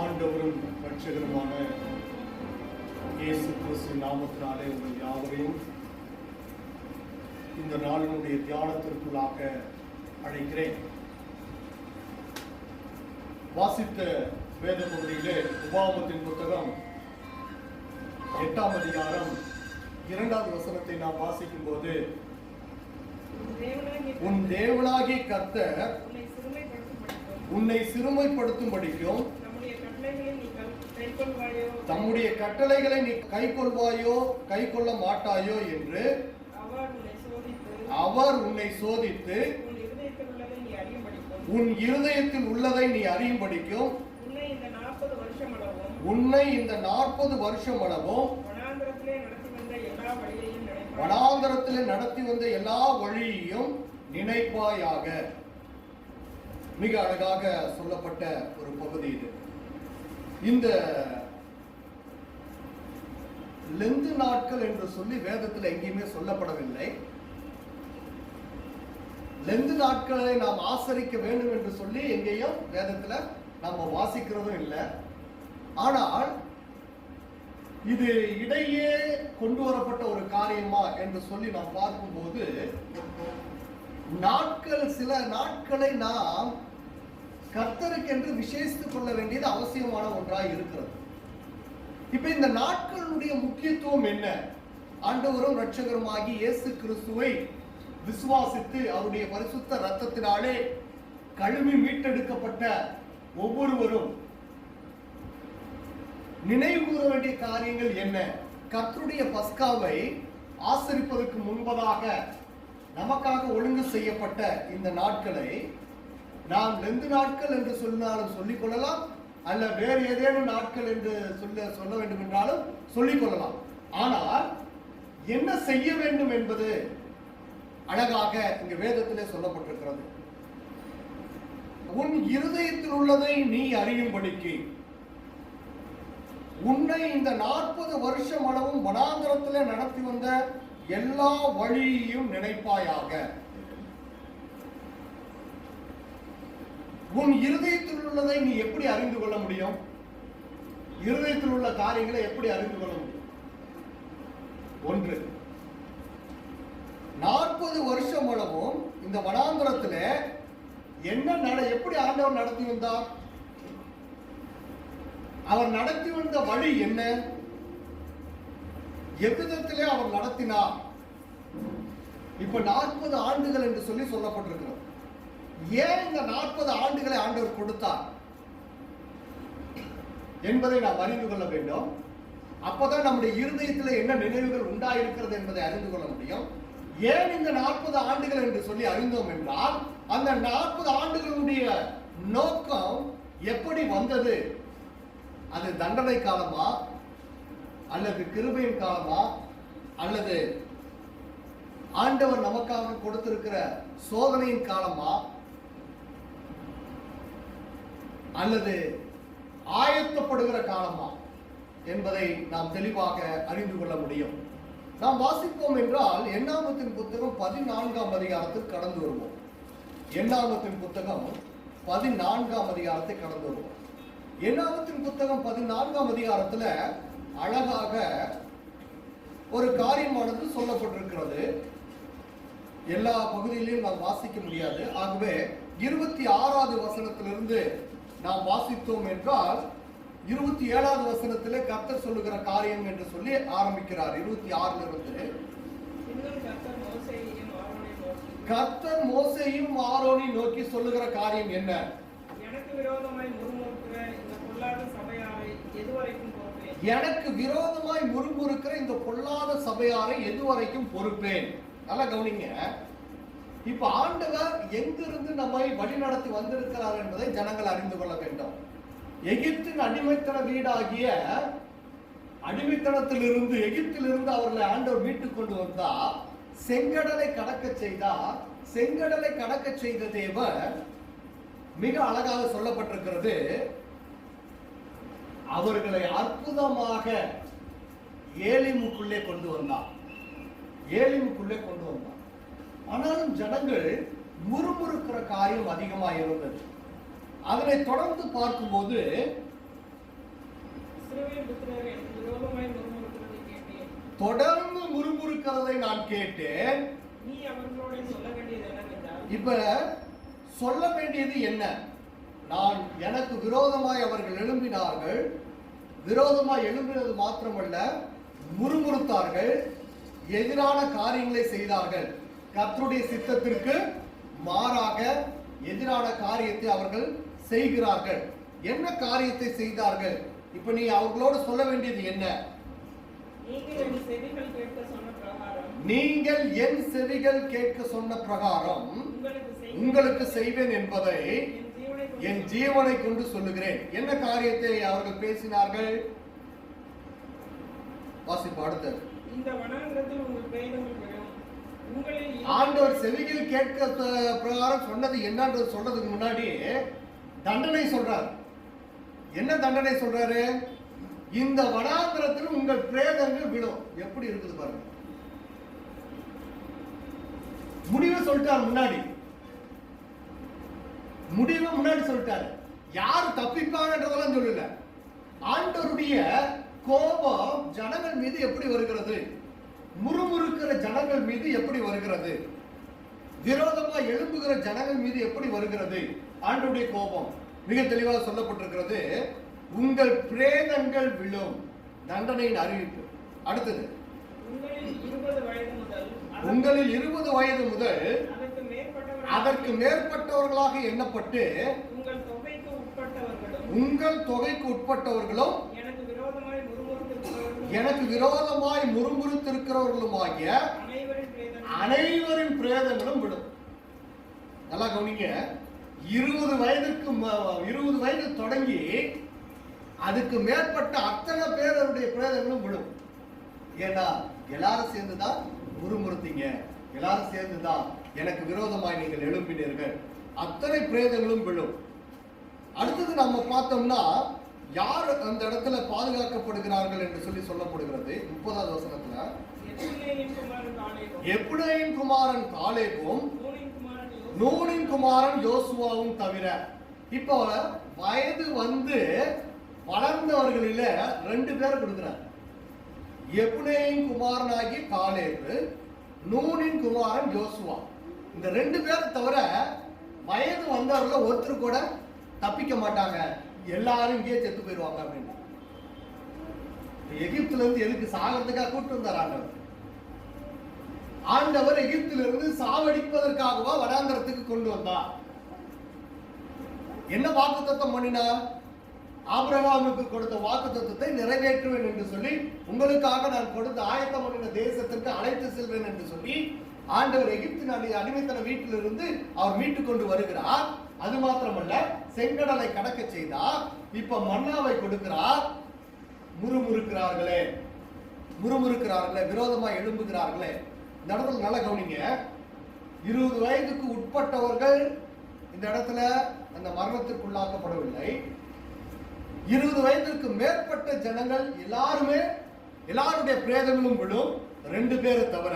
ஆண்டவரும் ரட்சகருமான இயேசு கிறிஸ்து நாமத்தினாலே உங்கள் யாவரையும் இந்த நாளினுடைய தியானத்திற்குள்ளாக அழைக்கிறேன். வாசித்த வேத பகுதியிலே உபாகமத்தின் புத்தகம் 8ஆம் அதிகாரம் 2வது வசனத்தை நாம் வாசிக்கும் போது, உன் தேவனாகிய கர்த்தர் உன்னை சிறுமைப்படுத்தும்படிக்கும் தம்முடைய கட்டளைகளை நீ கைக்கொள்வாயோ கைக்கொள்ள மாட்டாயோ என்று அவர் உன்னை சோதித்து உன் இருதயத்தில் உள்ளதை நீ அறியும்படிக்கும் உன்னை இந்த 40 வருஷம் அளவும் வனாந்தரத்திலே நடத்தி வந்த எல்லா வழியையும் நினைப்பாயாக. மிக அழகாக சொல்லப்பட்ட ஒரு பகுதி இது. இந்த லெந்து நாட்கள் என்று சொல்லி வேதத்தில் எங்கேயுமே சொல்லப்படவில்லை. லெந்து நாட்களை நாம் ஆசரிக்க வேண்டும் என்று சொல்லி எங்கேயும் வேதத்துல நாம வாசிக்கிறதும் இல்லை. ஆனால் இது இடையே கொண்டு வரப்பட்ட ஒரு காரியமா என்று சொல்லி நாம் பார்க்கும்போது, நாட்கள் சில நாட்களை நாம் கர்த்தருக்கென்று விசேஷித்துக் கொள்ள வேண்டியது அவசியமான ஒன்றாய் இருக்கிறது. இப்ப இந்த நாட்களுடைய முக்கியத்துவம் என்ன? ஆண்டவரும் இரட்சகருமாகி இயேசு கிறிஸ்துவை விசுவாசித்து அவருடைய பரிசுத்த இரத்தத்தினாலே கழுவி மீட்டெடுக்கப்பட்ட ஒவ்வொருவரும் நினைவு கூற வேண்டிய காரியங்கள் என்ன? கர்த்தருடைய பஸ்காவை ஆசரிப்பதற்கு முன்பதாக நமக்காக ஒழுங்கு செய்யப்பட்ட இந்த நாட்களை நாம் லெந்து நாட்கள் என்று சொன்னாலும் சொல்லிக் கொள்ளலாம், அல்ல வேறு ஏதேனும் நாட்கள் என்று சொல்ல வேண்டும் என்றாலும் சொல்லிக் கொள்ளலாம். ஆனால் என்ன செய்ய வேண்டும் என்பது அழகாக இங்கு வேதத்திலே சொல்லப்பட்டிருக்கிறது. உன் இருதயத்தில் உள்ளதை நீ அறியும்படிக்கு உன்னை இந்த 40 வருஷம் அளவும் வனாந்தரத்திலே நடத்தி வந்த எல்லா வழியையும் நினைப்பாயாக. உன் இருதயத்தில் உள்ளதை நீ எப்படி அறிந்து கொள்ள முடியும்? இருதயத்தில் உள்ள காரியங்களை எப்படி அறிந்து கொள்ள முடியும்? ஒன்று, 40 வருஷம் அளவும் இந்த வனாந்தரத்துல எப்படி ஆண்டவர் நடத்தி வந்தார்? அவர் நடத்தி வந்த வழி என்ன? எவ்விதத்திலே அவர் நடத்தினார்? இப்ப 40 ஆண்டுகள் என்று சொல்லி சொல்லப்பட்டிருக்கிறது. ஏன் இந்த 40 ஆண்டுகளை ஆண்டவர் கொடுத்தார் என்பதை நாம் அறிந்து கொள்ள வேண்டும். அப்பதான் நம்முடைய இருதயத்தில் என்ன நினைவுகள் உண்டாயிருக்கிறது என்பதை அறிந்து கொள்ள முடியும். ஏன் இந்த 40 ஆண்டுகள் என்று சொல்லி அறிந்தோம் என்றால், அந்த 40 ஆண்டுகளுடைய நோக்கம் எப்படி வந்தது? அது தண்டனை காலமா, அல்லது கிருபையின் காலமா, அல்லது ஆண்டவர் நமக்காக கொடுத்திருக்கிற சோதனையின் காலமா, அல்லது ஆயத்தப்படுகிற காலமா என்பதை நாம் தெளிவாக அறிந்து கொள்ள முடியும். நாம் வாசிப்போம் என்றால் எண்ணாகமத்தின் புத்தகம் 14ஆம் அதிகாரத்தில் கடந்து வருவோம். எண்ணாகமத்தின் புத்தகம் 14ஆம் அதிகாரத்தை கடந்து வருவோம். எண்ணாகமத்தின் புத்தகம் 14ஆம் அதிகாரத்துல அழகாக ஒரு காரியமானது சொல்லப்பட்டிருக்கிறது. எல்லா பகுதியிலையும் நாம் வாசிக்க முடியாது. ஆகவே 26வது வசனத்திலிருந்து நாம் வாசித்தோம் என்றால் 27வது வசனத்திலே கர்த்தர் சொல்லுகிற காரியம் என்று சொல்லி ஆரம்பிக்கிறார். 26லிருந்து கர்த்தர் மோசேயும் ஆரோனை நோக்கி சொல்லுகிற காரியம் என்ன? எனக்கு விரோதமாய் முறுமுறுக்கிற இந்த பொல்லாத சபையாரை எதுவரைக்கும் பொறுப்பேன். நல்லா கவனிங்க. இப்ப ஆண்டவர் எங்கிருந்து நம்மை வழி நடத்தி வந்திருக்கிறார் என்பதை ஜனங்கள் அறிந்து கொள்ள வேண்டும். எகிப்தின் அடிமைத்தன வீடாகிய அடிமைத்தனத்திலிருந்து எகிப்திலிருந்து அவர்களை ஆண்டவர் மீட்டுக் கொண்டு வந்தா, செங்கடலை கடக்க செய்தார். செங்கடலை கடக்க செய்த தேவன் மிக அழகாக சொல்லப்பட்டிருக்கிறது, அவர்களை அற்புதமாக ஏலிமுக்குள்ளே கொண்டு வந்தார். ஆனாலும் ஜனங்கள் முறுமுறுக்கிற காரியம் அதிகமாக இருந்தது. அதனை தொடர்ந்து பார்க்கும்போது இஸ்ரவேல் புத்திரர் எனக்கு விரோதமாய் முறுமுறுக்கிறதை கேட்டேன். தொடர்ந்து முறுமுறுக்கிறதை நான் கேட்டேன். நீ அவர்களோட சொல்ல வேண்டியது என்னவென்றால், இப்ப சொல்ல வேண்டியது என்ன? நான் எனக்கு விரோதமாய் அவர்கள் எழும்பினார்கள். விரோதமாய் எழும்பினது மாத்திரமல்ல, முறுமுறுத்தார்கள், எதிரான காரியங்களை செய்தார்கள். கர்த்தருடைய சித்தத்திற்கு மாறாக எதிரான காரியத்தை அவர்கள் செய்கிறார்கள். என்ன காரியத்தை செய்தார்கள்? இப்ப நீ அவர்களோடு சொல்ல வேண்டியது என்ன? நீங்கள் என் செவிகள் கேட்க சொன்ன பிரகாரம் உங்களுக்கு செய்வேன் என்பதை என் ஜீவனை கொண்டு சொல்லுகிறேன். என்ன காரியத்தை அவர்கள் பேசினார்கள்? வாசிப்பு அடுத்தது. இந்த வனாந்திரத்தில் உங்கள் பிரேதங்கள் விழும். ஆண்டவர் செவிகள் கேட்க பிரகாரம் சொன்னது என்னன்றது சொல்றதுக்கு முன்னாடி தண்டனை சொல்றார். என்ன தண்டனை சொல்றாரு? இந்த வனாந்திரத்தில் உங்கள் பிரேதங்கள் விழும். எப்படி இருக்குது பாருங்க. முடிவை சொல்லிட்டார். முன்னாடி சொல்லிட்டாரு. யாரு தப்பிப்பாங்கன்றதெல்லாம் சொல்லல. ஆண்டவருடைய கோபம் ஜனங்கள் மீது எப்படி வருகிறது? முறுமுறுக்கிற ஜனங்கள் மீது எப்படி வருகிறது? விரோதமா எழும்புகிற ஜனங்கள் மீது எப்படி வருகிறது? ஆண்டவருடைய கோபம் மிக தெளிவாக சொல்லப்பட்டிருக்கிறது. உங்கள் பிரேதங்கள் விழும். தண்டனையின் அறிவிப்பு. அடுத்தது, உங்களில் 20 வயது முதல் அதற்கு மேற்பட்டவர்களாக எண்ணப்பட்டு உங்கள் தொகைக்கு உட்பட்டவர்களும் எனக்கு விரோதமாய் முறுமுறுத்திருக்கிறவர்களுமாகிய அனைவரின் பிரேதங்களும் விடும். நல்லா கவனிங்க. 20 வயது தொடங்கி அதுக்கு மேற்பட்ட அத்தனை பேருடைய பிரேதங்களும் விடும். ஏன்னா எல்லாரும் சேர்ந்துதான் முறுமுறுத்தீங்க, எல்லாரும் சேர்ந்துதான் எனக்கு விரோதமாய் நீங்கள் எழுப்பினீர்கள். அத்தனை பிரேதங்களும் விடும். அடுத்தது நம்ம பார்த்தோம்னா யார் அந்த இடத்துல பாதுகாக்கப்படுகிறார்கள் என்று சொல்லி சொல்லப்படுகிறது. 30வது வசனத்துல எப்புனேயின் குமாரன் காலேபும் நூனின் குமாரன் யோசுவாவும் தவிர. இப்போ வயது வந்து வளர்ந்தவர்களில 2 பேர் கொடுக்கிறார். எப்புனேயின் குமாரனாகி காலேபு, நூனின் குமாரன் யோசுவா. இந்த 2 பேரை தவிர வயது வந்தவர்கள் ஒருத்தர் கூட தப்பிக்க மாட்டாங்க. எல்லாரும் இங்கே செத்து போயிடுவாங்க அப்படின்னு. எகிப்துல இருந்து எதுக்கு சாகிறதுக்காக கூட்டு வந்தார் ஆண்டவர் எகிப்திலிருந்து சாவடிப்பதற்காகவா வனாந்தரத்துக்கு கொண்டு வந்தார். என்ன வாக்குத்தத்தம் பண்ணினார்? ஆபிரகாமுக்கு கொடுத்த வாக்குத்தத்தத்தை நிறைவேற்றுவேன் என்று சொல்லி, உங்களுக்காக நான் கொடுத்த ஆயத்தம் பண்ணின தேசத்திற்கு அழைத்து செல்வேன் என்று சொல்லி ஆண்டவர் எகிப்தின் அடிமைத்தன வீட்டிலிருந்து அவர் மீட்டு கொண்டு வருகிறார். அது மாத்திரமல்ல, செங்கடலை கடக்க செய்தார். இப்ப மன்னாவை கொடுக்கிறார். முறுமுறுக்கிறார்களே, விரோதமா எழும்புகிறார்களே. இந்த இடத்துல நல்ல கவனிங்க. 20 வயதுக்கு உட்பட்டவர்கள் இந்த இடத்துல அந்த மரணத்திற்குள்ளாக்கப்படவில்லை. 20 வயதிற்கு மேற்பட்ட ஜனங்கள் எல்லாருடைய பிரேதங்களும் விடும். 2 பேரை தவிர.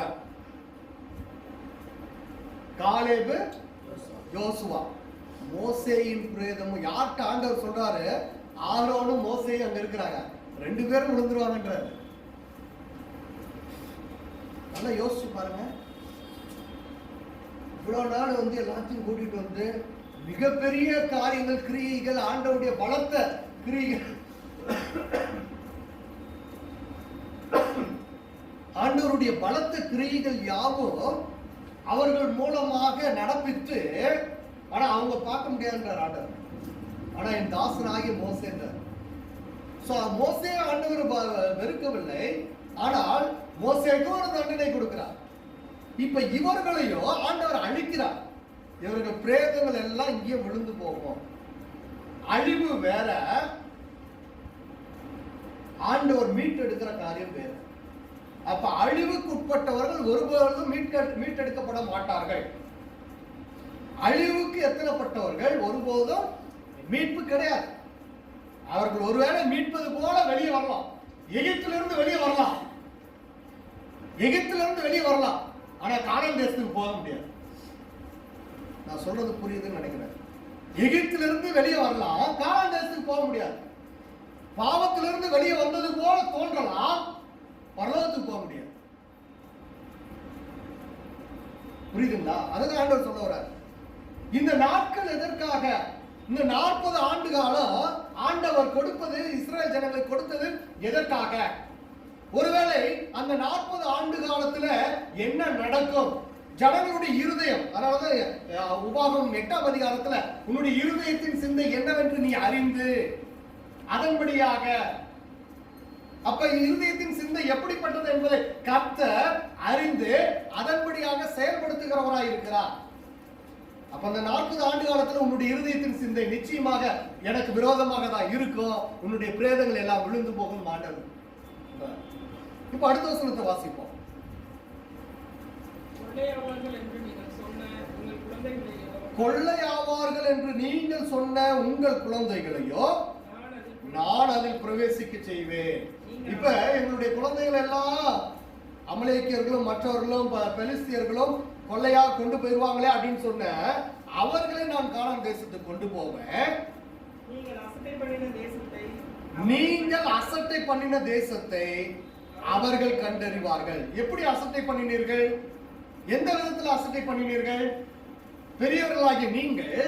காலேபு, யோசுவா. மோசேயின் பிரேதமும் யார்கிட்ட ஆண்டவர் சொல்றாரு? ஆரோனும் மோசேயும் அங்க இருக்கிறாங்க. 2 பேரும் விழுந்துருவாங்கன்றாரு. நல்லா யோசிச்சு பாருங்க. இவ்வளவு நாள் வந்து எல்லாத்தையும் கூட்டிட்டு வந்து மிகப்பெரிய காரியங்கள், கிரியைகள், ஆண்டவருடைய பலத்த கிரியைகள், ஆண்டவருடைய பலத்த கிரியைகள் யாவும் அவர்கள் மூலமாக நடப்பித்து, ஆனா அவங்க பார்க்க முடியாதுன்றார் ஆண்டவர். ஆனா என் தாசனாகிய மோசேன்றார். மோசே ஆண்டவர் வெறுக்கவில்லை, ஆனால் மோசேக்கு ஒரு தண்டனை கொடுக்கிறார். இப்ப இவர்களையும் ஆண்டவர் அழிக்கிறார். இவர்கள் பிரேதங்கள் எல்லாம் இங்கே விழுந்து போகும். அழிவு வேற, ஆண்டவர் மீட்டெடுக்கிற காரியம் வேற. அப்ப அழிவுக்கு உட்பட்டவர்கள் ஒருபொழுதும் மீட்டெடுக்கப்பட மாட்டார்கள். அழிவுக்கு எத்தனைப்பட்டவர்கள் ஒருபோதும் மீட்பு கிடையாது. அவர்கள் ஒருவேளை மீட்பது போல வெளியே வரலாம், எகிப்திலிருந்து வெளியே வரலாம், ஆனா கானான் தேசத்துக்கு போக முடியாது. நான் சொல்றது புரியுதுன்னு நினைக்கிறேன். எகிப்திலிருந்து வெளியே வரலாம், கானான் தேசத்துக்கு போக முடியாது. பாவத்திலிருந்து வெளியே வந்தது போல தோன்றலாம், பரலோகத்துக்கு போக முடியாது. புரியுதுங்களா? அதுதான் ஆண்டவர் சொல்ல வர்றார். இந்த நாட்கள் எதற்காக? இந்த 40 ஆண்டு காலம் ஆண்டவர் கொடுப்பது, இஸ்ரேல் ஜனங்களுக்கு கொடுத்தது எதற்காக? ஒருவேளை அந்த 40 ஆண்டு காலத்துல என்ன நடக்கும்? ஜனங்களுடைய இருதயம், அதாவது உபாகமம் 8ஆம் அதிகாரத்துல உன்னுடைய இருதயத்தின் சிந்தை என்னவென்று நீ அறிந்து அதன்படியாக, அப்ப இருதயத்தின் சிந்தை எப்படிப்பட்டது என்பதை கர்த்தர் அறிந்து அதன்படியாக செயல்படுத்துகிறவராய் இருக்கிறார். அப்ப அந்த 40 ஆண்டு காலத்துல உன்னுடைய இருதயத்தின் சிந்தை நிச்சயமாக எனக்கு விரோதமாக தான் இருக்கும். உன்னுடைய பிரேதங்கள் எல்லாம் விழுந்து போகும் ஆண்டவர். இப்ப அடுத்த வசனத்தை வாசிப்போம். கொள்ளையாவார்கள் என்று நீங்கள் சொன்ன உங்கள் குழந்தைகளையோ நான் அதில் பிரவேசிக்க செய்வேன். இப்ப எங்களுடைய குழந்தைகள் எல்லாம் அமலேக்கியர்களும் மற்றவர்களும் பெலிஸ்தியர்களும் கொள்ளையா கொண்டு போயிருவாங்களே அப்படின்னு சொன்ன அவர்களை நான் கானான் தேசத்துக்கு கொண்டு போவேன். நீங்கள் அசட்டை பண்ணின தேசத்தை அவர்கள் கண்டறிவார்கள். எப்படி அசட்டை பண்ணினீர்கள்? எந்த விதத்தில் அசட்டை பண்ணினீர்கள்? பெரியவர்களாகிய நீங்கள்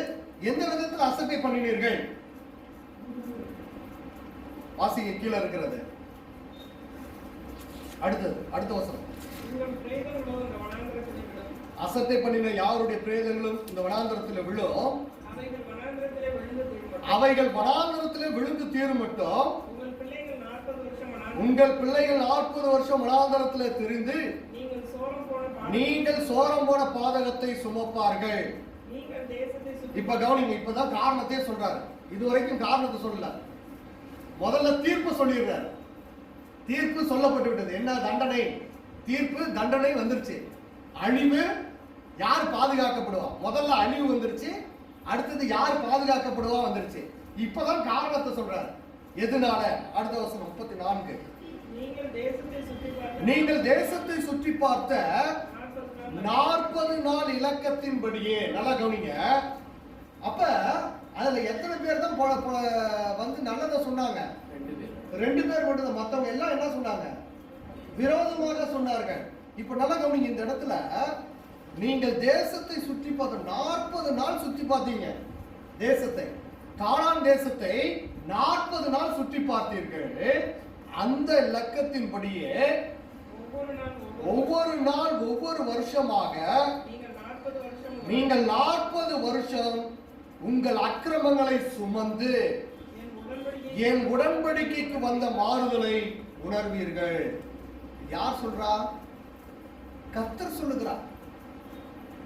எந்த விதத்தில் அசட்டை பண்ணினீர்கள்? வாசிங்க, கீழே இருக்கிறது. அடுத்த வசனம். அசட்டை பண்ணின யாருடைய பிரேதங்களும் இந்த வனாந்தரத்தில் விழும், அவைகள் வனாந்தரத்தில் விழுந்து தீரும் மட்டும் உங்கள் பிள்ளைகள் 40 வருஷம் வனாந்தரத்தில் திரிந்து நீங்கள் சோரம் போன பாதகத்தை சுமப்பார்கள். இப்ப கவனிங்க, இப்பதான் காரணத்தையே சொல்றாரு. இதுவரைக்கும் காரணத்தை சொல்லல, முதல்ல தீர்ப்பு சொல்லிடுறாரு. தீர்ப்பு சொல்லப்பட்டு விட்டது. என்ன தண்டனை? தீர்ப்பு தண்டனை வந்துருச்சு. அழிவு யார் பாதுகாக்கப்படுவா? முதல்ல அழிவு வந்துருச்சு, அடுத்தது யார் பாதுகாக்கப்படுவா வந்துருச்சு. இப்பதான் காரணத்தை சொல்றாரு. எதனால? அடுத்த வசனம் 34. நீங்கள் தேசத்தை சுற்றி பார்த்த 40 நாள் இலக்கத்தின்படியே. நல்லா கவனிங்க. அப்ப அதுல எத்தனை பேர் தான் வந்து நல்லதை சொன்னாங்க? 2 பேர் மட்டும். மத்தவங்க எல்லாம் என்ன சொன்னாங்க? விரோதமாக சொன்னார்கள். இப்ப நல்லா கவனிங்க, இந்த இடத்துல நீங்கள் தேசத்தை சுற்றி பார்த்த 40 நாள் சுற்றி பார்த்தீங்க. தேசத்தை, கானான் தேசத்தை 40 நாள் சுற்றி பார்த்தீர்கள். அந்த இலக்கத்தின்படியே ஒவ்வொரு நாள் ஒவ்வொரு வருஷமாக நீங்கள் 40 வருஷம் உங்கள் அக்கிரமங்களை சுமந்து என் உடன்படிக்கைக்கு வந்த மாறுதலை உணர்வீர்கள். யார் சொல்றா? கர்த்தர் சொல்லுகிறார்,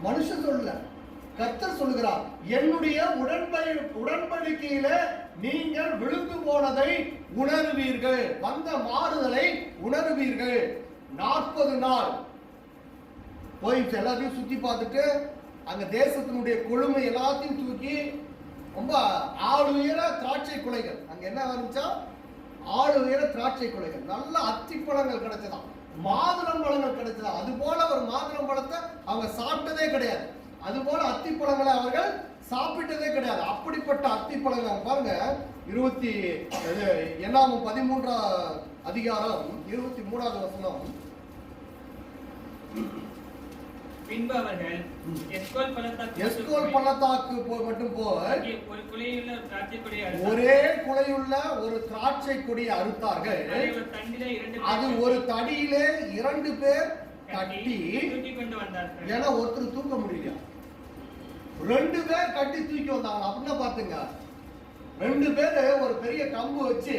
மனுஷன் சொல்லல, கர்த்தர் சொல்லுகிறார். என்னுடைய உடன்படிக்கையில நீங்கள் விழுந்து போனதை உணர்வீர்கள், வந்த மாறுதலை உணர்வீர்கள். 40 நாள் போயிடுச்சு. எல்லாத்தையும் சுத்தி பார்த்துட்டு அங்க தேசத்தினுடைய கொழுமை எல்லாத்தையும் தூக்கி, ரொம்ப ஆள் உயர திராட்சை குலைகள். அங்க என்ன ஆரம்பிச்சா? ஆள் உயர திராட்சை குலைகள். நல்ல அத்திப்பழங்கள் கிடைச்சதாம், மாதுளம் பழங்கள் கிடைச்சதா. அது போல ஒரு மாதுளம் பழத்தை அவங்க சாப்பிட்டதே கிடையாது. அது போல அத்திப்பழங்களை அவர்கள் சாப்பிட்டதே கிடையாது. அப்படிப்பட்ட அத்திப்பழங்கள் பாருங்க. 13ஆம் அதிகாரம் 23வது வசனம். பின்பு அவர்கள் எஸ்கோல் பள்ளத்தாக்கு மட்டும் போய் ஒரே குலையுள்ள ஒரு திராட்சை கொடியை அறுத்தார்கள். அது ஒரு தடியிலே 2 பேர் கட்டி கொண்டு வந்தார்கள். ஏன்னா ஒருத்தர் தூக்க முடியல, 2 பேர் கட்டி தூக்கி வந்தாங்க. அப்படின்னா பாத்துங்க, 2 பேரு ஒரு பெரிய கம்பு வச்சு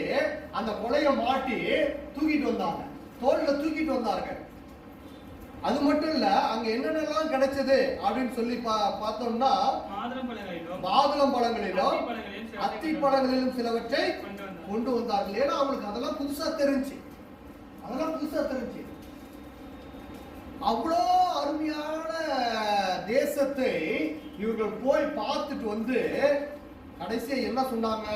அந்த கொலைய மாட்டி தூக்கிட்டு வந்தாங்க, தோல்ல தூக்கிட்டு வந்தார்கள். அது மட்டும் இல்ல, அங்க என்னென்னலாம் கிடைச்சது அப்படின்னு சொல்லி பார்த்தோம்னா, மாதுளம் பழங்களிலும் அத்தி பழங்களிலும் சிலவற்றை கொண்டு வந்தார்கள். ஏன்னா அவங்களுக்கு அதெல்லாம் புதுசா தெரிஞ்சு, அவ்வளோ அருமையான தேசத்தை இவர்கள் போய் பார்த்துட்டு வந்து கடைசியா என்ன சொன்னாங்க?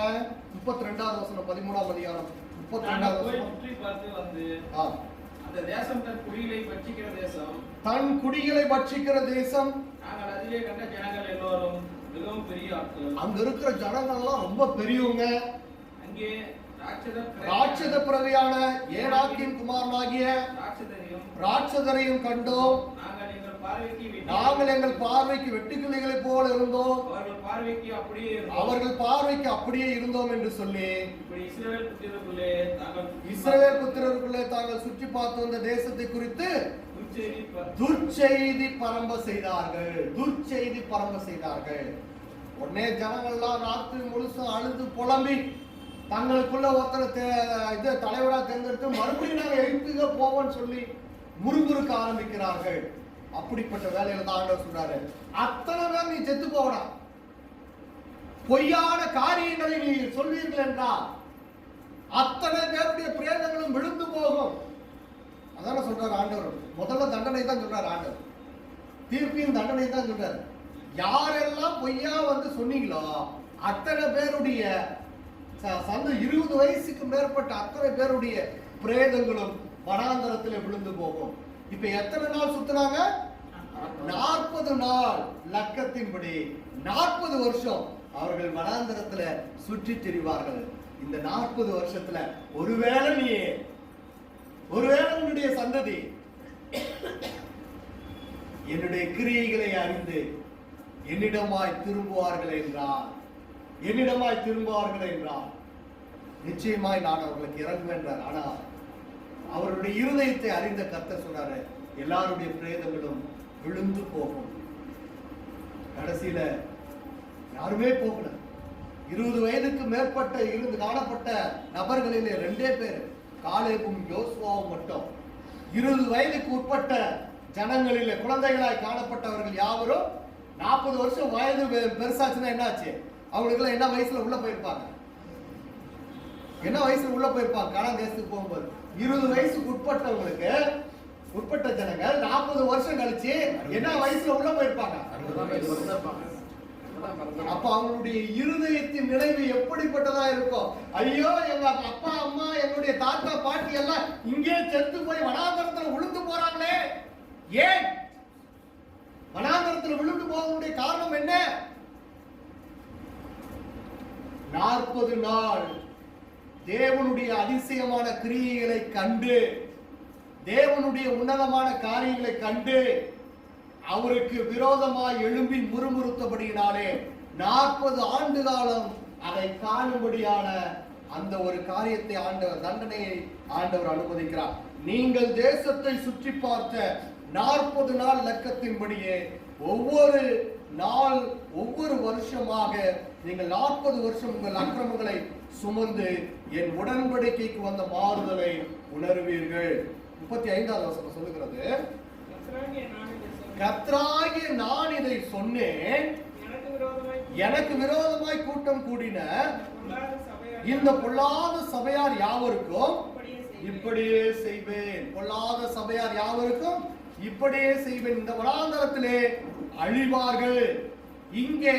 32வது வசனம், 13ஆம் அதிகாரம் 32வது வசனம். அந்த தேசம் தன் குடிகளை பட்சிக்கிற தேசம், தன் குடிகளை பட்சிக்கிற தேசம். நாங்கள் அதிலே கண்ட ஜனங்கள் எல்லோரும் மிகவும் பெரிய ஆட்கள். அங்க இருக்கிற ஜனங்கள்லாம் ரொம்ப பெரியவங்க. அங்கே ராட்சத பிறவியான ஏனாக்கின் குமாரனாகிய ராட்சதரையும் கண்டோம். நாங்கள் எங்கள் பார்வைக்கு வெட்டுக்கிளிகளைப் போல இருந்தோம், அவர்கள் பார்வைக்கு அப்படியே இருந்தோம் என்று சொல்லி இஸ்ரவேல் புத்திரருக்குள்ளே தாங்கள் சுற்றி பார்த்து வந்த தேசத்தை குறித்து துர்ச்செய்தி பரம்ப செய்தார்கள். துர்ச்செய்தி பரம்ப செய்தார்கள். உடனே ஜனங்கள்லாம் ராத்திரி முழுசும் அழுது புலம்பி தங்களுக்குள்ள ஒருத்தரை தலைவரா தேர்ந்தெடுத்து மறுபடியும் நாங்கள் எழுத்துக போவோம்னு சொல்லி முறுமுறுக்க ஆரம்பிக்கிறார்கள். அப்படிப்பட்ட வேலையில தான் ஆண்டவர் சொல்றாரு, அத்தனை பேர் நீ செத்து போவடா, பொய்யான காரியங்களை நீ சொல்வீர்கள் என்றால் அத்தனை பேருடைய பிரேதங்களும் விழுந்து போகும். அதான சொல்றாரு ஆண்டவர். முதல்ல தண்டனை தான் சொல்றாரு ஆண்டவர், தீர்ப்பின் தண்டனை தான் சொல்றாரு. யாரெல்லாம் பொய்யா வந்து சொன்னீங்களோ அத்தனை பேருடைய 20 வயசுக்கு மேற்பட்ட அத்தனை பேருடைய பிரேதங்களும் வனாந்தரத்தில் விழுந்து போகும். இப்ப எத்தனை நாள் சுத்தினாங்க? 40 நாள். லக்கத்தின்படி 40 வருஷம் அவர்கள் வனாந்தரத்துல சுற்றி திரிவார்கள். இந்த 40 வருஷத்துல ஒருவேளை உன்னுடைய சந்ததி என்னுடைய கிரியைகளை அறிந்து என்னிடமாய் திரும்புவார்கள் என்றார், நிச்சயமாய் நான் அவர்களுக்கு இறங்குவேன் என்றார். ஆனா அவருடைய இருதயத்தை அறிந்த கர்த்தர் சொன்னாரு, எல்லாருடைய பிரேதங்களும் விழுந்து போகும். கடைசியில யாருமே போகல. 20 வயதுக்கு மேற்பட்ட இருந்து காணப்பட்ட நபர்களிலே 2 பேர், காலேபும் யோசுவாவும் மட்டும். 20 வயதுக்கு உட்பட்ட ஜனங்களிலே குழந்தைகளாய் காணப்பட்டவர்கள் யாவரும் 40 வருஷம் வயது பெருசாச்சுன்னா என்னாச்சு? அவங்களுக்கு என்ன வயசுல உள்ள போயிருப்பாங்க? கானான் தேசத்துக்கு போகும்போது 20 வயசுக்கு உட்பட்ட ஜனங்கள் 40 வருஷம் கழிச்சு என்ன வயசுல உள்ள போயிருப்பாங்க? அப்ப அவங்களுடைய இருதயத்தின் நினைவு எப்படிப்பட்டதா இருக்கும்? ஐயோ, எங்க அப்பா அம்மா எங்களுடைய தாத்தா பாட்டி எல்லாம் இங்கே செத்து போய் வனாந்தரத்துல விழுந்து போறாங்களே. ஏன் வனாந்தரத்துல விழுந்து போவதனுடைய காரணம் என்ன? 40 நாள் தேவனுடைய அதிசயமான கிரியைகளை கண்டு, தேவனுடைய உன்னதமான காரியங்களை கண்டு அவருக்கு விரோதமாய் எழும்பி முறுமுறுத்தபடியினாலே 40 ஆண்டு காலம் அதை காணும்படியான அந்த ஒரு காரியத்தை தண்டனையை ஆண்டவர் அனுமதிக்கிறார். நீங்கள் தேசத்தை சுற்றி பார்த்த 40 நாள் லக்கத்தின்படியே ஒவ்வொரு வருஷமாக நீங்கள் 40 வருஷம் உங்கள் அக்கிரமங்களை சுமந்து என் உடன்படிக்கைக்கு வந்த மாறுதலை உணர்வீர்கள். 35வது வசனம் சொல்லுகிறது, கர்த்தராகிய நான் இதை சொன்னேன், எனக்கு விரோதமாய் கூட்டம் கூடின இந்த பொல்லாத சபையார் யாவருக்கும் இப்படியே செய்வேன். பொல்லாத சபையார் யாவருக்கும் இப்படியே செய்வேன். இந்த வனாந்தரத்திலே அழிவார்கள், இங்கே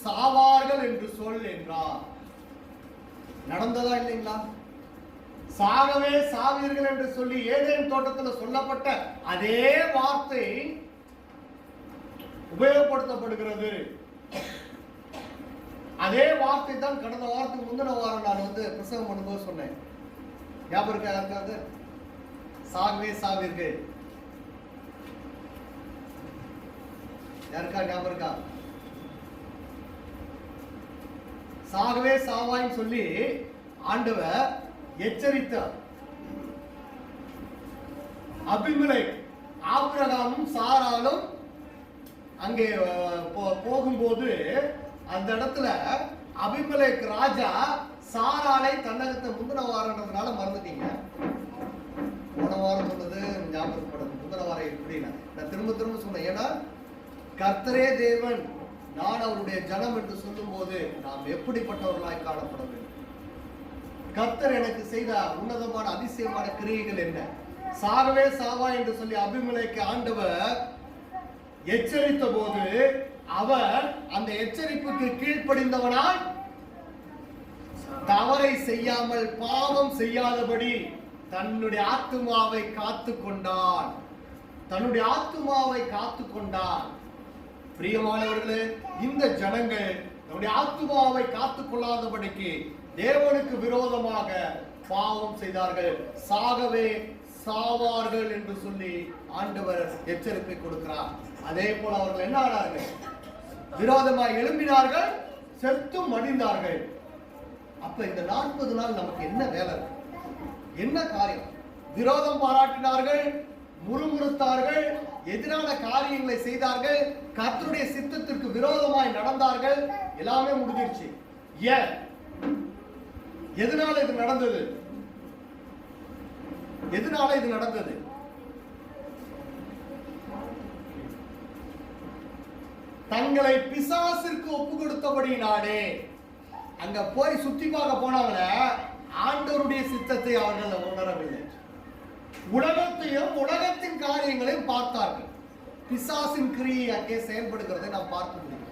சாவார்கள் என்று சொல் என்றார். நடந்ததா இல்லைங்களா? சாகவே சாவீர்கள் என்று சொல்லி ஏதேன் தோட்டத்தில் சொல்லப்பட்ட அதே வார்த்தை உபயோகப்படுத்தப்படுகிறது. அதே வார்த்தை தான் கடந்த வாரத்துக்கு முந்தின வாரம் நான் பிரசங்கம் பண்ணும்போது சொன்னேன். ஞாபகம் இருக்கா யாருக்காவது? சாகவே சாவீர்கள். யாருக்கா ஞாபகம் இருக்கா? சாகவே சாவாயின்னு சொல்லி ஆண்டவர் எச்சரித்தார். அபிமெலேக் ஆபிரகாமும் சாராலும் அங்கே போகும்போது அந்த இடத்துல அபிமெலேக் ராஜா சாராளை தன்னகத்தை முந்தின வாரம்ன்றதுனால மறந்துட்டீங்க. போன வாரம் சொன்னது ஞாபகப்படுது. முந்தின வாரம் எப்படின்னா நான் திரும்ப சொன்னேன். ஏன்னா கர்த்தரே தேவன், நான் அவருடைய ஜனம் என்று சொல்லும் போது நாம் எப்படிப்பட்டவர்களாய் காணப்பட வேண்டும்? கர்த்தர் எனக்கு செய்த உன்னதமான அதிசயமான கிரியைகள் என்ன? சாகவே சாவா என்று சொல்லி அபிமெலேக்கு ஆண்டவர் எச்சரித்த போது அவர் அந்த எச்சரிப்புக்கு கீழ்ப்படிந்தவனாய் தவறை செய்யாமல் பாவம் செய்யாதபடி தன்னுடைய ஆத்துமாவை காத்து கொண்டான். பிரியமானவர்களே, இந்த ஜனங்கள் தன்னுடைய ஆத்துமாவை காத்துக் கொள்ளாதபடிக்கு தேவனுக்கு விரோதமாக பாவம் செய்தார்கள், சாகவே சாவார்கள் என்று சொல்லி ஆண்டவர் எச்சரிக்கை கொடுக்கிறார். அதே போல அவர்கள் என்ன ஆனார்கள்? விரோதமாய் எழும்பினார்கள், செத்தும் மடிந்தார்கள். அப்ப இந்த 40 நாள் நமக்கு என்ன வேலை, என்ன காரியம்? விரோதம் பாராட்டினார்கள், முறுமுறுத்தார்கள், எதிரான காரியங்களை செய்தார்கள், கர்த்தருடைய சித்தத்திற்கு விரோதமாய் நடந்தார்கள். எல்லாமே முடிஞ்சிருச்சு. ஏன்? எதனால இது நடந்தது? எதனால இது நடந்தது? தங்களை பிசாசிற்கு ஒப்பு கொடுத்தபடினாலே. அங்க போய் சுத்தி பார்க்க போனவங்க ஆண்டவருடைய சித்தத்தை அவர்கள் உணரவில்லை. உலகத்தையும் உலகத்தின் காரியங்களையும் பார்த்தார்கள். பிசாசின் கிரியை அங்கே செயல்படுகிறதை நாம் பார்க்க முடியும்.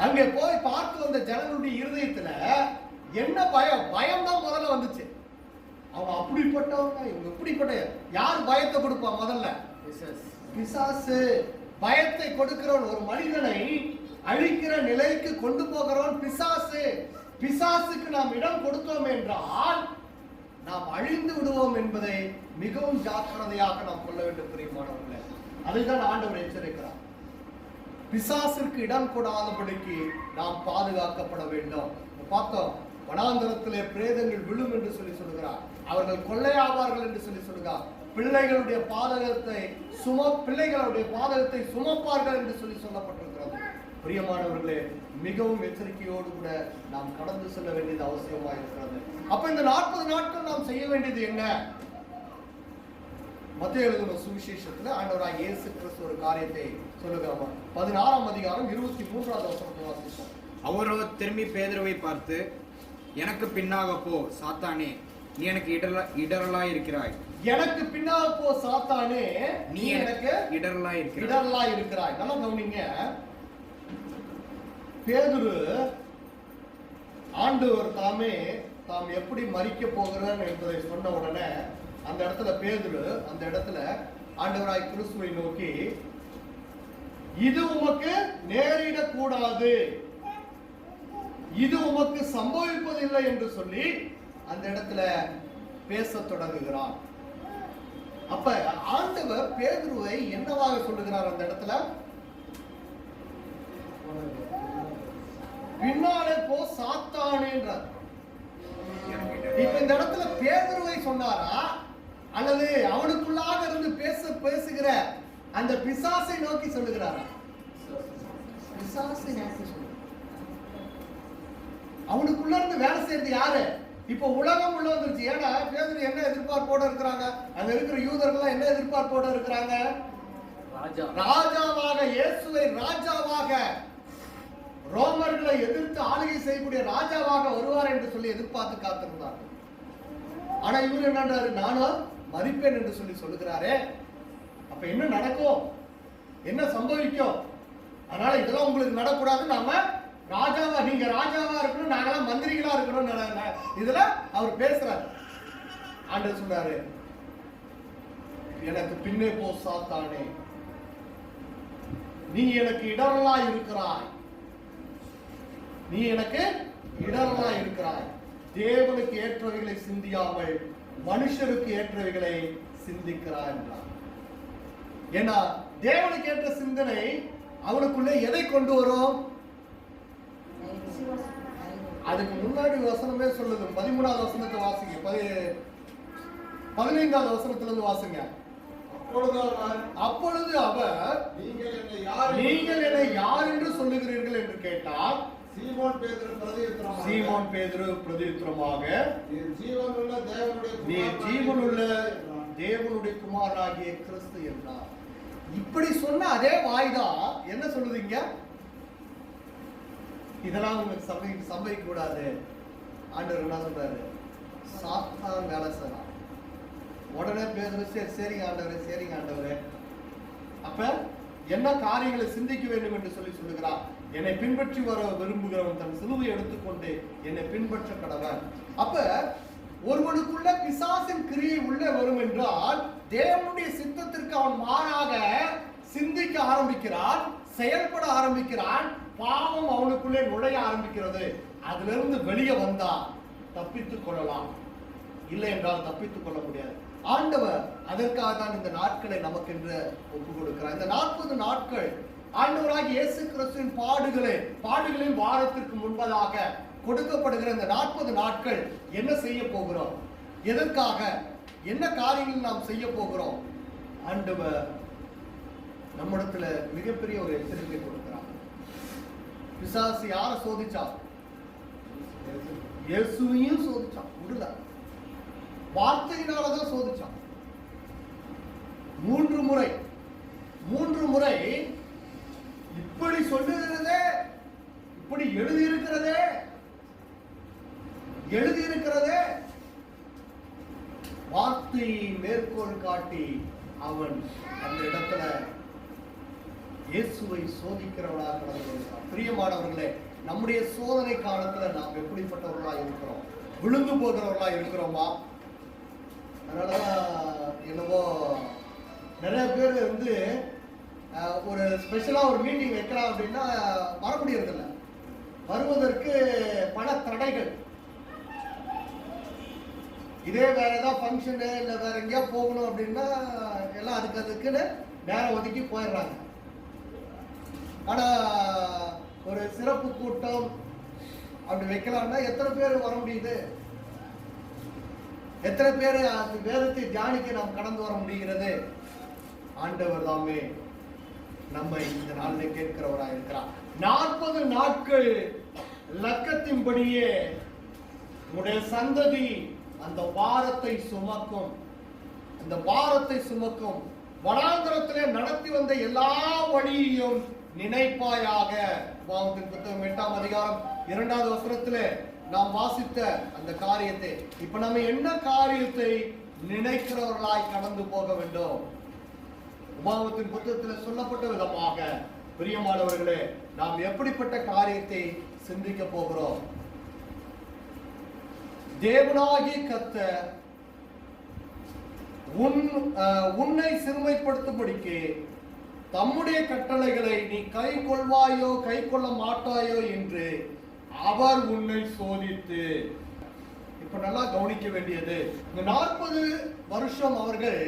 அங்கே போய் பார்த்து வந்த ஜனங்களுடைய இருதயத்துல என்ன பயம்? பயம் தான் முதல்ல வந்துச்சு. அவங்க அப்படிப்பட்டவங்க, இவங்க இப்படிப்பட்ட. யார் பயத்தை கொடுப்பா? முதல்ல பிசாசு. பயத்தை கொடுக்கிறவன், ஒரு மனிதனை அழிக்கிற நிலைக்கு கொண்டு போகிறவன் பிசாசு. பிசாசுக்கு நாம் இடம் கொடுத்தோம் என்றால் நாம் அழிந்து விடுவோம் என்பதை மிகவும் ஜாக்கிரதையாக நாம் கொள்ள வேண்டும் பிரியமானவர்களே. அதைதான் ஆண்டவர் எச்சரிக்கிறார். பிசாசிற்கு இடம் கொடாதபடிக்கு நாம் பாதுகாக்கப்பட வேண்டும். பார்த்தோம், வனாந்தரத்திலே பிரேதங்கள் விழும் என்று சொல்லி சொல்லுகிறார். அவர்கள் கொள்ளையாவார்கள் என்று சொல்லி சொல்லுகிறார். பிள்ளைகளுடைய பாதகத்தை சுமப்பார்கள் என்று சொல்லி சொல்லப்பட்டிருக்கிறது. பிரியமானவர்களே, மிகவும் எச்சரிக்கையோடு கூட நாம் கடந்து செல்ல வேண்டியது அவசியமாக இருக்கிறது. அப்ப இந்த 40 நாட்கள் நாம் செய்ய வேண்டியது என்ன? மத்தேயு எழுதின சுவிசேஷத்துல ஆண்டவராகிய இயேசு கிறிஸ்து ஒரு காரியத்தை சொல்லுகிறார். 16ஆம் அதிகாரம் 23ஆவது வசனத்தை வாசிப்போம். அவரோ திரும்பி பேதுருவை பார்த்து, எனக்கு பின்னாக போ சாத்தானே, நீ எனக்கு இடரலாய் இருக்கிறாய். எனக்கு பின்னாக போ சாத்தானே, நீ எனக்கு இடரலாய் இருக்கிறாய். நல்லா கவனிங்க. பேதுரு ஆண்டவர் தாம் எப்படி மரிக்க போகிறார் என்பதை சொன்ன உடனே அந்த இடத்துல பேதுரு அந்த இடத்துல ஆண்டவராய் கிறிஸ்துவை நோக்கி, இது உமக்கு நேரிடக்கூடாது, இது உமக்கு சம்பவிப்பதில்லை என்று சொல்லி அந்த இடத்துல பேச தொடங்குகிறார். அப்ப ஆண்டவர் பேதுருவை என்னவாக சொல்லுகிறார்? அந்த இடத்துல பின்னாலே போ சாத்தானேன்றார். இப்ப இந்த இடத்துல பேதுருவை சொன்னாரா, அல்லது அவனுக்குள்ளாக இருந்து பேசுகிற அந்த பிசாசை நோக்கி சொல்லுகிறாரா? பிசாசை நோக்கி சொல்லுகிறார். அவனுக்குள்ள இருந்து வேலை செய்யறது யாரு? இப்ப உலகம் உள்ள வந்துருச்சு. ஏன்னா பேதுரு என்ன எதிர்பார்ப்போட இருக்கிறாங்க? அங்க இருக்கிற யூதர்கள் என்ன எதிர்பார்ப்போட இருக்கிறாங்க? ராஜாவாக, இயேசுவை ராஜாவாக, ரோமர்களை எதிர்த்து ஆளுகை செய்யக்கூடிய ராஜாவாக வருவார் என்று சொல்லி எதிர்பார்த்து காத்திருந்தார்கள். ஆனா இவர் என்னன்றாரு? நானும் மரிப்பேன் என்று சொல்லி சொல்லுகிறாரே. அப்ப என்ன நடக்கும்? என்ன சம்பவிக்கும்? அதனால இதெல்லாம் உங்களுக்கு நடக்கூடாது. நாம ராஜாவா, நீங்க ராஜாவா இருக்கணும், நாங்களாம் மந்திரிகளா இருக்கணும். இதுல அவர் பேசுறாரு. ஆண்டவர் சொல்றாரு, எனக்கு பின்னே போ சாத்தானே, நீ எனக்கு இடரலாய் இருக்கிறாய், நீ எனக்கு இடரலாய் இருக்கிறாய். தேவனுக்கு ஏற்றவைகளை சிந்தியாமல் மனுஷருக்கு ஏற்றவைகளை சிந்திக்கிறார் என்றார். ஏன்னா தேவனுக்கு ஏற்ற சிந்தனை அவனுக்குள்ளே எதை கொண்டு வரும்? அதுக்கு முன்னாடி வசனமே சொல்லுது. 13ஆவது வசனத்தை வாசிங்க, 15ஆவது வசனத்திலிருந்து வாசிங்க. அப்பொழுது அவர், நீங்கள் என்னை யார் என்று சொல்லுகிறீர்கள் என்று கேட்டார். சீமோன் பேதுரு பிரதியுத்தரமாக, நீ ஜீவனுள்ள தேவனுடைய குமாரனாகிய கிறிஸ்து என்றார். இப்படி சொன்ன அதே வாய்தான் என்ன சொல்லுதீங்க? இதெல்லாம் உங்களுக்கு சம்பவிக்க கூடாது. ஆண்டவர் என்ன சொல்றாரு? சாத்தான் வேலை செய்யலாம். உடனே பேதுரு, சரிங்க ஆண்டவரே, சரிங்க ஆண்டவரே. அப்ப என்ன காரியங்களை சிந்திக்க வேண்டும் என்று சொல்லி சொல்லுகிறார். என்னை பின்பற்றி வர விரும்புகிறவன் தன் சிலுவை எடுத்துக்கொண்டு என்னை பின்பற்ற கடவன். அப்ப ஒருவனுக்குள்ள பிசாசின் கிரியை உள்ளே வரும் என்றால் தேவனுடைய சித்தத்திற்கு அவன் மாறாக சிந்திக்க ஆரம்பிக்கிறான், செயல்பட ஆரம்பிக்கிறான், பாவம் அவனுக்குள்ளே நுழைய ஆரம்பிக்கிறது. அதிலிருந்து வெளியே வந்தா தப்பித்துக் கொள்ளலாம், இல்லை என்றால் தப்பித்துக் கொள்ள முடியாது. ஆண்டவர் அதற்காக தான் இந்த நாட்களை நமக்கென்று ஒப்பு கொடுக்கிறார். இந்த 40 நாட்கள் ஆண்டவராகிய இயேசு கிறிஸ்துவின் பாடுகளின் வாரத்திற்கு முன்பதாக கொடுக்கப்படுகிற இந்த 40 நாட்கள் என்ன செய்ய போகிறோம், எதற்காக, என்ன காரியங்கள் நாம் செய்ய போகிறோம்? ஆண்டவர் நம்மிடத்துல மிகப்பெரிய ஒரு எச்சரிக்கை கொடுக்கிறார். பிசாசு யாரை சோதிச்சான்? இயேசுவையும் சோதிச்சான், விடல. வார்த்தையினாலதான் சோதிச்சான். 3 முறை இப்படி சொல்லுகிறதே, இப்படி எழுதியிருக்கிறதே வார்த்தையை மேற்கோள் காட்டி அவன் அந்த இடத்துல இயேசுவை சோதிக்கிறவனாக கடந்து கொள்கிறான். பிரியமானவர்களே, நம்முடைய சோதனை காலத்துல நாம் எப்படிப்பட்டவர்களா இருக்கிறோம்? விழுந்து போகிறவர்களா இருக்கிறோமா? அதனாலதான் என்னவோ நிறைய பேர் வந்து ஒரு ஸ்பெஷலா ஒரு மீட்டிங் வைக்கலாம் அப்படின்னா வர முடியறதில்ல. வருவதற்கு பல தடைகள். இதே வேற ஏதாவது ஃபங்க்ஷனு இல்லை வேற எங்கேயா போகணும் அப்படின்னா எல்லாம் அதுக்குன்னு நேரம் ஒதுக்கி போயிடுறாங்க. ஆனா ஒரு சிறப்பு கூட்டம் அப்படி வைக்கலாம்னா எத்தனை பேர் வர முடியுது? எத்தனை பேர் அந்த வேதத்தை தியானிக்க நாம் கடந்து வர முடிகிறது? ஆண்டவர் தாமே நம்மை இந்த நாளில் கேட்கிறவராக இருக்கிறார். 40 நாட்கள் லக்கத்தின்படியே உன்னுடைய சந்ததி அந்த பாரத்தை சுமக்கும். வனாந்தரத்திலே நடத்தி வந்த எல்லா வழியையும் நினைப்பாயாக. உபாகமத்தின் புத்தகம் 8ஆம் அதிகாரம் 2வது வசனத்திலே நாம் வாசித்த அந்த காரியத்தை, இப்ப நம்ம என்ன காரியத்தை நினைக்கிறவர்களாய் கடந்து போக வேண்டும்? உபாகமத்தின் புத்தகத்தில் சொல்லப்பட்ட விதமாக பிரியமானவர்களே, நாம் எப்படிப்பட்ட காரியத்தை சிந்திக்க போகிறோம்? தேவனாகிய கர்த்தர் உன்னை சிறுமைப்படுத்தும்படிக்கு தம்முடைய கட்டளைகளை நீ கை கொள்வாயோ கை கொள்ள மாட்டாயோ என்று அவர் உன்னை சோதித்து. இப்ப நல்லா கவனிக்க வேண்டியது, இந்த 40 வருஷம் அவர்கள்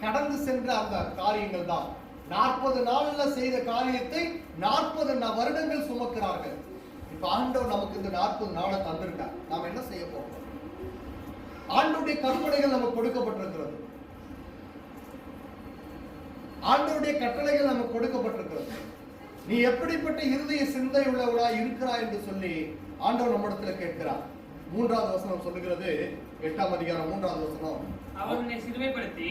கடந்து சென்ற அந்த காரியங்கள் தான். 40 நாள்ல செய்த காரியத்தை 40 வருடங்கள் சுமக்கிறார்கள். இப்ப ஆண்டவர் நமக்கு இந்த 40 நாளை தந்திருக்கார். நாம் என்ன செய்ய போகிறோம்? ஆண்டவருடைய கற்பனைகள் நமக்கு கொடுக்கப்பட்டிருக்கிறது. ஆண்டவருடைய கட்டளைகள் நமக்கு கொடுக்கப்பட்டிருக்கிறது. நீ எப்படிப்பட்ட இருதய சிந்தை உள்ளவளா இருக்கிறாய் என்று சொல்லி ஆண்டவர் நம்மிடத்துல கேட்கிறார். 3வது வசனம் சொல்லுகிறது, 8ஆம் அதிகாரம் 3வது வசனம், அவர் உன்னை சிறுமைப்படுத்தி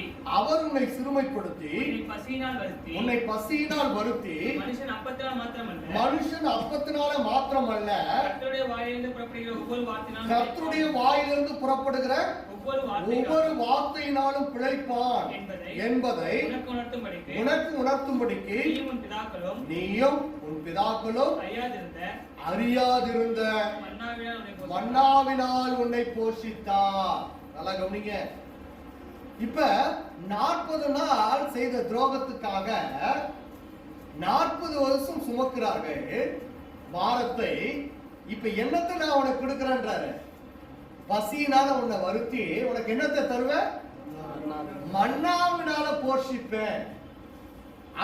உன்னை பசியினால் வருத்தி மனுஷன் அப்பத்தினால் மாத்திரமல்ல கர்த்தருடைய வாயிலிருந்து புறப்படுகிற ஒவ்வொரு வார்த்தையினாலும் பிழைப்பான் என்பதை உனக்கு உணர்த்தும்படிக்கு நீயும் உன் பிதாக்களும் அறியாதிருந்த மன்னாவினால் உன்னை போஷித்தார். நல்லா கவனிங்க. இப்ப 40 நாள் செய்த துரோகத்துக்காக 40 வருஷம் சுமக்கிறார்கள் பாரத்தை. இப்ப என்னத்தை நான் உனக்கு கொடுக்கிறேன்றாரு? பசியினால உன்னை வருத்தி உனக்கு என்னத்தை தருவேன்? மன்னாவினால போஷிப்பேன்.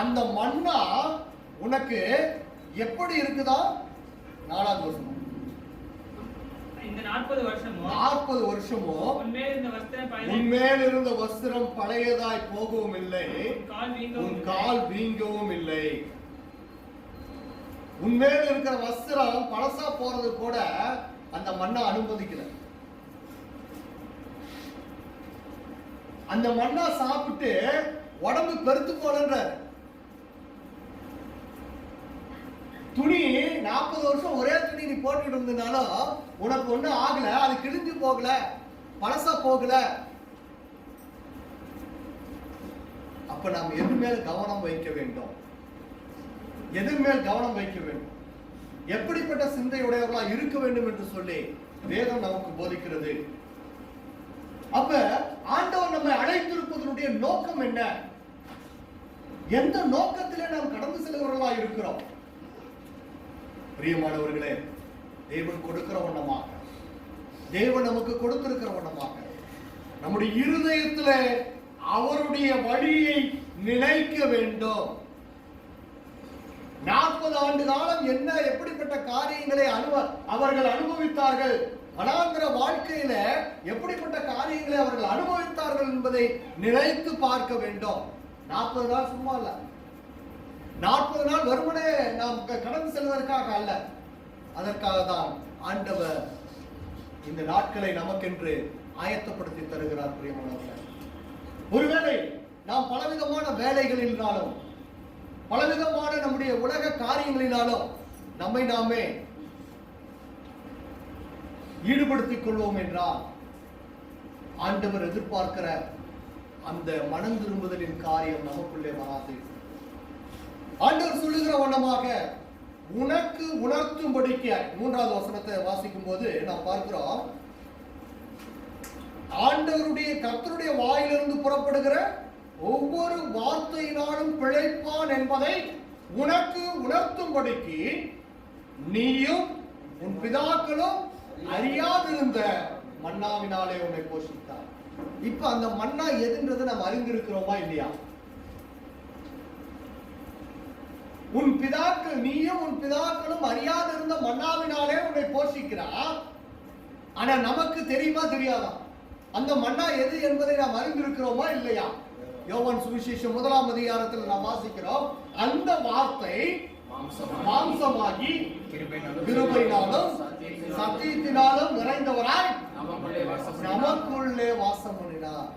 அந்த மன்னா உனக்கு எப்படி இருக்குதா? 4வது வருஷம். இந்த 40 வருஷமும் உன்மேல் இருந்த வஸ்திரம் பழையதாய் போகவும் இல்லை, உன் கால் வீங்கவும் இல்லை. உன்மேல் இருக்கிற வஸ்திரம் பழசா போறது கூட அந்த மண்ணை அனுமதிக்கல. அந்த மண்ணா சாப்பிட்டு உடம்பு பெருத்து போலன்றார். துணி 40 வருஷம் ஒரே துணி நீ போட்டுட்டு இருந்தனாலும் உனக்கு ஒண்ணும் ஆகல, அது கிழிஞ்சு போகல, பழசா போகல. அப்ப நாம் எது மேல் கவனம் வைக்க வேண்டும்? எப்படிப்பட்ட சிந்தையுடையவர்களா இருக்க வேண்டும் என்று சொல்லி வேதம் நமக்கு போதிக்கிறது. அப்ப ஆண்டவர் நம்மை அழைத்திருப்பதனுடைய நோக்கம் என்ன? எந்த நோக்கத்திலே நாம் கடந்து செல்கிறவர்களா இருக்கிறோம்? பிரியமானவர்களே, தேவன் கொடுக்கிற வண்ணமாக, தேவன் நமக்கு கொடுத்திருக்கிற வண்ணமாக நம்முடைய இருதயத்துல அவருடைய வழியை நினைக்க வேண்டும். 40 ஆண்டு காலம் என்ன எப்படிப்பட்ட காரியங்களை அவர்கள் அனுபவித்தார்கள், வனாந்திர வாழ்க்கையில எப்படிப்பட்ட காரியங்களை அவர்கள் அனுபவித்தார்கள் என்பதை நினைத்து பார்க்க வேண்டும். 40 நாள் சும்மா இல்ல, 40 நாள் வெறுமனே நாம் கடந்து செல்வதற்காக அல்ல, அதற்காக தான் ஆண்டவர் இந்த நாட்களை நமக்கென்று ஆயத்தப்படுத்தி தருகிறார். பிரியமானவர்களே, ஒருவேளை நாம் பலவிதமான வேலைகளினாலும் பலவிதமான நம்முடைய உலக காரியங்களினாலும் நம்மை நாமே ஈடுபடுத்திக் கொள்வோம் என்றால் ஆண்டவர் எதிர்பார்க்கிற அந்த மனம் திரும்புதலின் காரியம் நமக்குள்ளே வராது. ஆண்டவர் சொல்லுகிற வண்ணமாக உனக்கு உணர்த்தும்படிக்க 3வது வசனத்தை வாசிக்கும் போது நாம் பார்க்கிறோம், ஆண்டவருடைய கர்த்தருடைய வாயிலிருந்து புறப்படுகிற ஒவ்வொரு வார்த்தையினாலும் பிழைப்பான் என்பதை உனக்கு உணர்த்தும்படிக்கு நீயும் உன் பிதாக்களும் அறியாதிருந்த மன்னாவினாலே உன்னை போஷித்தார். இப்ப அந்த மன்னா எதுன்றது நம்ம அறிந்திருக்கிறோமா இல்லையா? உன் பிதாக்கள், நீயும் உன் பிதாக்களும் அறியாதிருந்த மன்னாவினாலே உன்னை போஷிக்கிறார். ஆனா நமக்கு தெரியுமா தெரியாதா அந்த மன்னா எது என்பதை நாம் அறிந்திருக்கிறோமா இல்லையா? யோவான் சுவிசேஷம் 1ஆம் அதிகாரத்தில் நாம் வாசிக்கிறோம், அந்த வார்த்தை மாம்சமாகி கிருபையினாலும் சத்தியத்தினாலும் நிறைந்தவராய் நமக்குள்ளே வாசம் பண்ணினார்.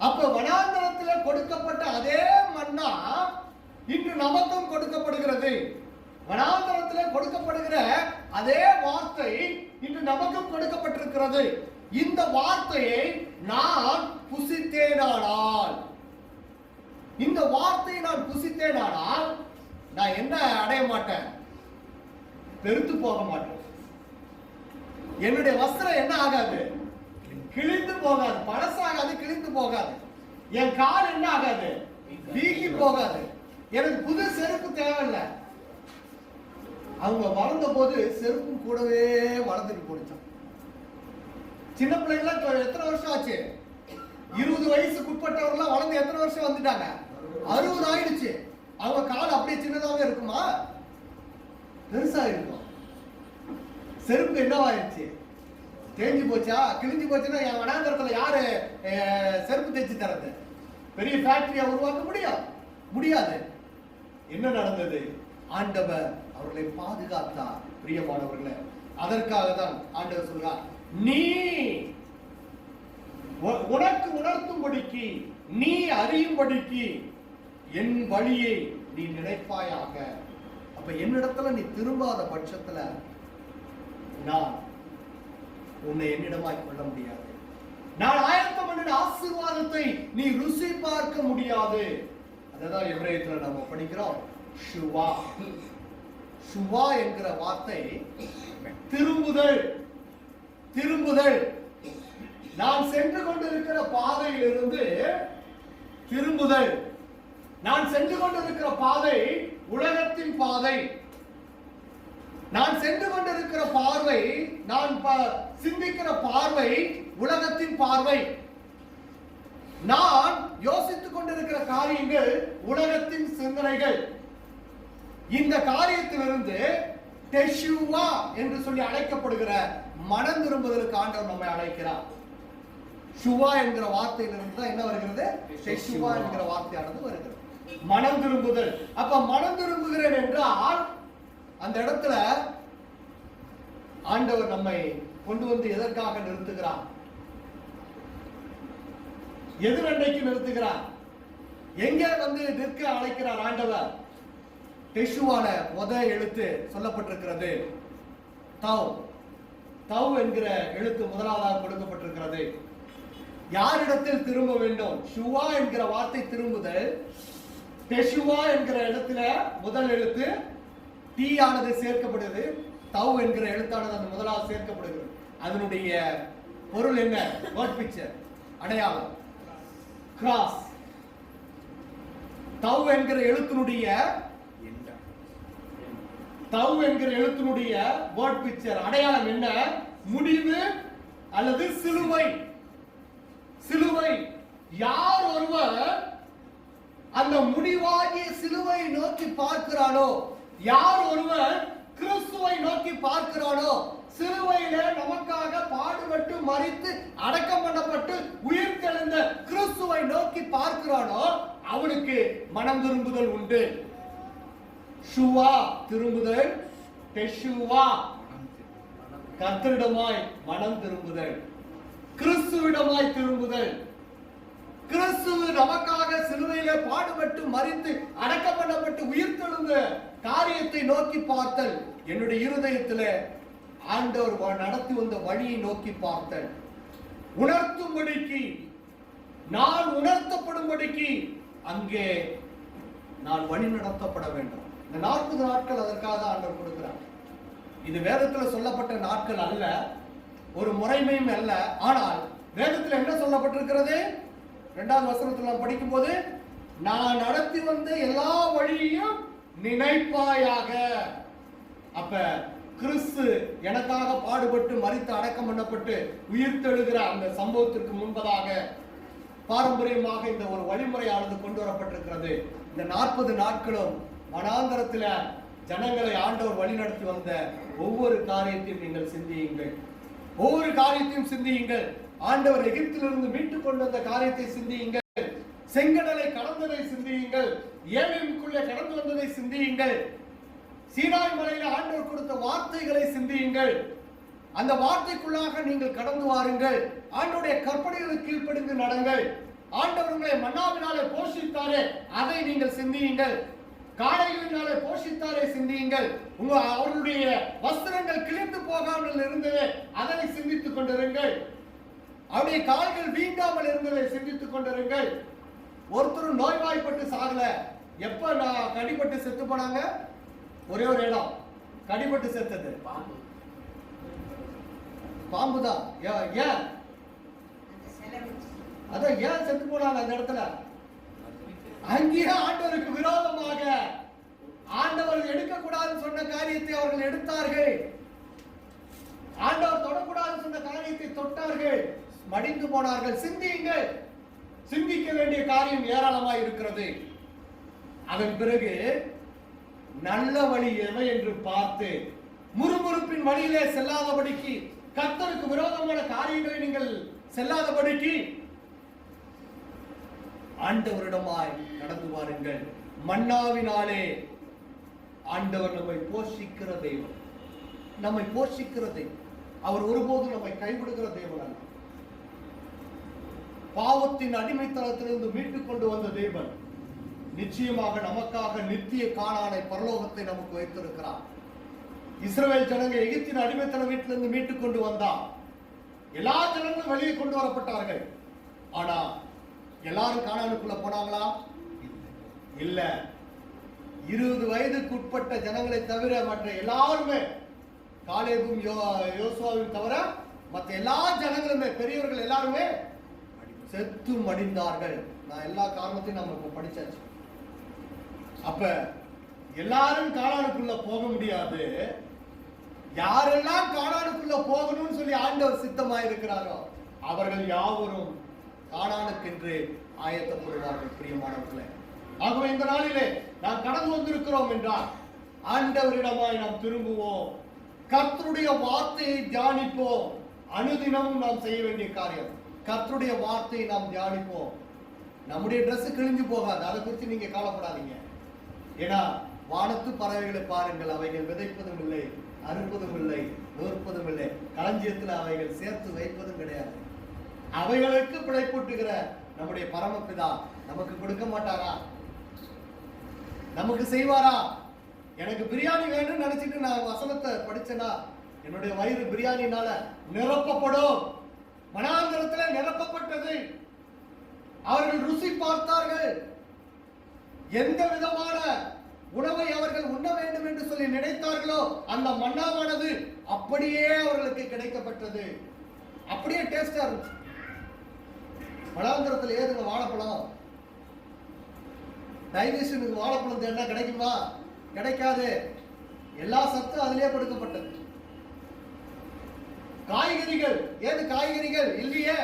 அப்ப வனாந்தரத்தில் கொடுக்கப்பட்ட அதே மன்னா இன்று நமக்கும் கொடுக்கப்படுகிறது. வனாந்தரத்தில் கொடுக்கப்படுகிற அதே வார்த்தை இன்று நமக்கும் கொடுக்கப்பட்டிருக்கிறது. இந்த வார்த்தையை நான் புசித்தேனானால், இந்த வார்த்தையை நான் புசித்தேனானால் நான் என்ன அடைய மாட்டேன்? பெருத்து போக மாட்டேன். என்னுடைய வஸ்திரம் என்ன ஆகாது? கிழிந்து போகாது, பழசாகாது, கிழிந்து போகாது. என் கால் என்ன ஆகாது? வீங்கி போகாது. எனக்கு புது செருப்பு தேவையில்லை. அவங்க வளர்ந்த போது செருப்பும் கூடவே வளர்ந்துட்டு போடுச்சான். சின்ன பிள்ளைங்களாம் எத்தனை வருஷம் ஆச்சு? 20 வயசுக்கு உட்பட்டவர்களாம் வளர்ந்து எத்தனை வருஷம் வந்துட்டாங்க? 60 ஆயிடுச்சு. அவங்க கால் அப்படியே சின்னதாவே இருக்குமா? பெருசா இருக்கும். செருப்பு என்னவாயிருச்சு? தேஞ்சு போச்சா? கிழிஞ்சு போச்சுன்னா என் வனாந்தரத்துல யாரு செருப்பு தேய்ச்சி தரது? பெரிய ஃபேக்டரியா உருவாக்க முடியாது. என்ன நடந்தது? ஆண்டவர் அவர்களை பாதுகாத்தார். பிரியமானவர்களே, அதற்காக தான் ஆண்டவர் சொல்றார், நீ உனக்கு உணர்த்தும்படிக்கு, நீ அறியும்படிக்கு என் வழியை நீ நினைப்பாயாக. அப்ப என்னிடத்துல நீ திரும்பாத பட்சத்துல நான் உன்னை என்னிடமாய் கொள்ள முடியாது. நான் ஆயத்தம் பண்ணின ஆசீர்வாதத்தை நீ ருசி பார்க்க முடியாது. அதுதான் எபிரேயத்துல நம்ம படிக்கிறோம், ஷுவா. ஷுவா என்கிற வார்த்தை திரும்புதல். திரும்புதல். நான் சென்று கொண்டிருக்கிற பாதையிலிருந்து திரும்புதல். நான் சென்று கொண்டிருக்கிற பாதை உலகத்தின் பாதை. நான் சென்று கொண்டிருக்கிற பார்வை, நான் சிந்திக்கிற பார்வை உலகத்தின் பார்வை. நான் யோசித்துக் கொண்டிருக்கிற காரியங்கள் உலகத்தின் சிந்தனைகள். இந்த காரியத்திலிருந்து டெஷுவா என்று சொல்லி அழைக்கப்படுகிற மனம் திரும்புதலுக்கு ஆண்டவர் நம்மை அழைக்கிறார். ஷுவா என்கிற வார்த்தையிலிருந்து தான் என்ன வருகிறது? டெஷுவா என்கிற வார்த்தையானது வருகிறது. மனம் திரும்புதல். அப்ப மனம் திரும்புகிறேன் என்றால் அந்த இடத்துல ஆண்டவர் நம்மை கொண்டு வந்து எதற்காக நிறுத்துகிறார்? எதிரண்டைக்கு நிறுத்துகிறார். எங்க வந்து நிற்க அழைக்கிறார் ஆண்டவர்? டெஷுவான முதல் எழுத்து சொல்லப்பட்டிருக்கிறது தவ். தவ் என்கிற எழுத்து முதலாவதாக கொடுக்கப்பட்டிருக்கிறது. யாரிடத்தில் திரும்ப வேண்டும்? ஷுவா என்கிற வார்த்தை திரும்புதல். டெஷுவா என்கிற இடத்துல முதல் எழுத்து டி ஆனது சேர்க்கப்படுகிறது. தவ் என்கிற எழுத்தானது அந்த முதலாவது சேர்க்கப்படுகிறது. அதனுடைய பொருள் என்ன? வேர்ட் பிக்சர், அடையாளம், கிராஸ். தவ் என்கிற எழுத்தினுடைய தவ் என்கிற எழுத்தினுடைய வேர்ட் பிக்சர் அடையாளம் என்ன? முடிவு அல்லது சிலுவை. சிலுவை. யார் ஒருவர் அந்த முடிவாகிய சிலுவை நோக்கி பார்க்கிறானோ, யார் ஒருவர் கிறிஸ்துவை நோக்கி பார்க்கிறானோ, சிலுவையிலே நமக்காக பாடுபட்டு மரித்து அடக்கம் பண்ணப்பட்டு உயிர் தெழுந்த கிறிஸ்துவை நோக்கி பார்க்கிறானோ அவனுக்கு மனம் திரும்புதல் உண்டு. ஷுவா திரும்புதல், டெஷுவா கர்த்தரிடமாய் மனம் திரும்புதல், கிறிஸ்துவிடமாய் திரும்புதல். கிறிஸ்து நமக்காக சிலுவையிலே பாடுபட்டு மரித்து அடக்கம் பண்ணப்பட்டு உயிர் தெழுந்த காரியத்தை நோக்கி பார்த்தல். என்னுடைய இருதயத்திலே ஆண்டவர் நடத்தி வந்த வழியை நோக்கி பார்த்தல். உணர்த்தும்படிக்கு, நான் உணர்த்தப்படும்படிக்கு அங்கே நான் வழி நடத்தப்பட வேண்டும். இந்த 40 நாட்கள் அதற்காக ஆண்டவர் கொடுக்கிறார். இது வேதத்தில் சொல்லப்பட்ட நாட்கள் அல்ல, ஒரு முறைமையும் அல்ல. ஆனால் வேதத்தில் என்ன சொல்லப்பட்டிருக்கிறது? 2வது வசனத்தில் நாம் படிக்கும் போது, நான் நடத்தி வந்த எல்லா வழியையும் நினைப்பாயாக. அப்ப கிறிஸ்து எனக்காக பாடுபட்டு மரித்து அடக்கம் பண்ணப்பட்டு உயிர் தெழுகிற அந்த சம்பவத்திற்கு முன்பதாக பாரம்பரியமாக இந்த ஒரு வழிமுறையானது கொண்டு வரப்பட்டிருக்கிறது. இந்த 40 நாட்களும் வனாந்தரத்தில் ஜனங்களை ஆண்டவர் வழிநடத்தி வந்த ஒவ்வொரு காரியத்தையும் நீங்கள் சிந்தியுங்கள். ஒவ்வொரு காரியத்தையும் சிந்தியுங்கள். ஆண்டவர் எகிப்திலிருந்து மீட்டுக் கொண்டு வந்த காரியத்தை சிந்தியுங்கள். செங்கடலை கடந்ததை சிந்தியுங்கள். ஏலிமுக்குள்ளே கடந்து வந்ததை சிந்தியுங்கள். சீனாய் மலையில ஆண்டவர் கொடுத்த வார்த்தைகளை சிந்தியுங்கள். அந்த வார்த்தைக்குள்ளாக நீங்கள் கடந்து வாருங்கள். ஆண்டவருடைய கற்பனைகளுக்கு கீழ்ப்படிந்து நடங்கள். ஆண்டவர் உங்களை மன்னாவினாலே போஷித்தாரே, அதை நீங்கள் சிந்தியுங்கள். காளைகளினாலே போஷித்தாரே சிந்தியுங்கள். அவர்களுடைய வஸ்திரங்கள் கிழிந்து போகாமல் இருந்தது, அதனை சிந்தித்துக் கொண்டிருங்கள். அவருடைய கால்கள் வீங்காமல் இருந்ததை சிந்தித்துக் கொண்டிருங்கள். ஒருத்தரும் நோய்வாய்ப்பட்டு சாகல. எப்ப நான் கடிபட்டு செத்து போனாங்க? ஒரே ஒரு இடம் கடிபட்டு செத்தது பாம்புதான். ஏன் அதான் ஏன் செத்து போனாங்க அந்த இடத்துல? அங்கேயே ஆண்டவருக்கு விரோதமாக ஆண்டவர் எடுக்கக்கூடாதுன்னு சொன்ன காரியத்தை அவர்கள் எடுத்தார்கள். ஆண்டவர் தொடக்கூடாதுன்னு சொன்ன காரியத்தை தொட்டார்கள், மடிந்து போனார்கள். சிந்தியுங்கள். சிந்திக்க வேண்டிய காரியம் ஏராளமாய் இருக்கிறது. அதன் பிறகு நல்ல வழி எவை என்று பார்த்து முறுமுறுப்பின் வழியிலே செல்லாதபடிக்கு, கர்த்தருக்கு விரோதமான காரியங்களை நீங்கள் செல்லாதபடிக்கு ஆண்டவரிடமாய் நடந்து வாருங்கள். மன்னாவினாலே ஆண்டவர் நம்மை போஷிக்கிற தெய்வம், நம்மை போஷிக்கிற தெய்வம். அவர் ஒருபோதும் நம்மை கைவிடுகிற தேவன் அல்ல. பாவத்தின் அடிமைத்தனத்திலிருந்து மீட்டுக் கொண்டு வந்த தேவன் நிச்சயமாக நமக்காக நித்திய கானானை பரலோகத்தை நமக்கு வைத்திருக்கிறார். இஸ்ரவேல் ஜனங்க எகிப்தின் அடிமைத்தன வீட்டிலிருந்து மீட்டுக் கொண்டு வந்தார். எல்லா ஜனங்களும் வெளியே கொண்டு வரப்பட்டார்கள். ஆனா எல்லாரும் கானானுக்குள்ள போனாங்களா? இல்ல. 20 வயதுக்கு உட்பட்ட ஜனங்களை தவிர மற்ற எல்லாருமே, காலேபும் யோசுவாவையும் தவிர மற்ற எல்லா ஜனங்களுமே, பெரியவர்கள் எல்லாருமே செத்து மடிந்தார்கள். நான் எல்லா காரணத்தையும் நம்ம இப்ப படிச்சாச்சு. அப்ப எல்லாரும் கானானுக்குள்ள போக முடியாது. யாரெல்லாம் கானானுக்குள்ள போகணும்னு சொல்லி ஆண்டவர் சித்தமாய் இருக்கிறாரோ அவர்கள் யாவரும் கானானுக்கென்று ஆயத்தப்படுவார்கள். பிரியமானவர்களே, ஆகவே இந்த நாளிலே நாம் கடந்து வந்திருக்கிறோம் என்றால் ஆண்டவரிடமாய் நாம் திரும்புவோம். கர்த்தருடைய வார்த்தையை தியானிப்போம். அனுதினமும் நாம் செய்ய வேண்டிய காரியம் கர்த்தருடைய வார்த்தையை நாம் தியானிப்போம். நம்முடைய ட்ரெஸ் கிழிஞ்சு போகாது, அதை குறித்து நீங்க கவலைப்படாதீங்க. ஏன்னா வானத்து பறவைகளை பாருங்கள், அவைகள் விதைப்பதும் இல்லை, அறுப்பதும் இல்லை, நூற்பதும் இல்லை, களஞ்சியத்தில் அவைகள் சேர்த்து வைப்பதும் கிடையாது. அவைகளுக்கு பிழைப்பூட்டுகிற நம்முடைய பரமபிதா நமக்கு கொடுக்க மாட்டாரா? நமக்கு செய்வாரா? எனக்கு பிரியாணி வேணும்னு நினைச்சிட்டு நான் வசனத்தை படிச்சேன்னா என்னுடைய வயிறு பிரியாணினால நிரப்பப்படும். மனாந்தரத்தில் நிரப்பப்பட்டது. அவர்கள் ருசி பார்த்தார்கள். எந்த விதமான உணவை அவர்கள் உண்ண வேண்டும் என்று சொல்லி நினைத்தார்களோ அந்த மன்னாவானது அப்படியே அவர்களுக்கு கிடைக்கப்பட்டது. அப்படியே டேஸ்டா இருந்துச்சு. மனாந்தரத்தில் ஏதுங்க வாழைப்பழம்? டைஜஷனுக்கு வாழைப்பழம் தேடினா கிடைக்குமா? கிடைக்காது. எல்லா சத்தும் அதிலே கொடுக்கப்பட்டது. காய்கறிகள், ஏது காய்கறிகள் இல்லையே,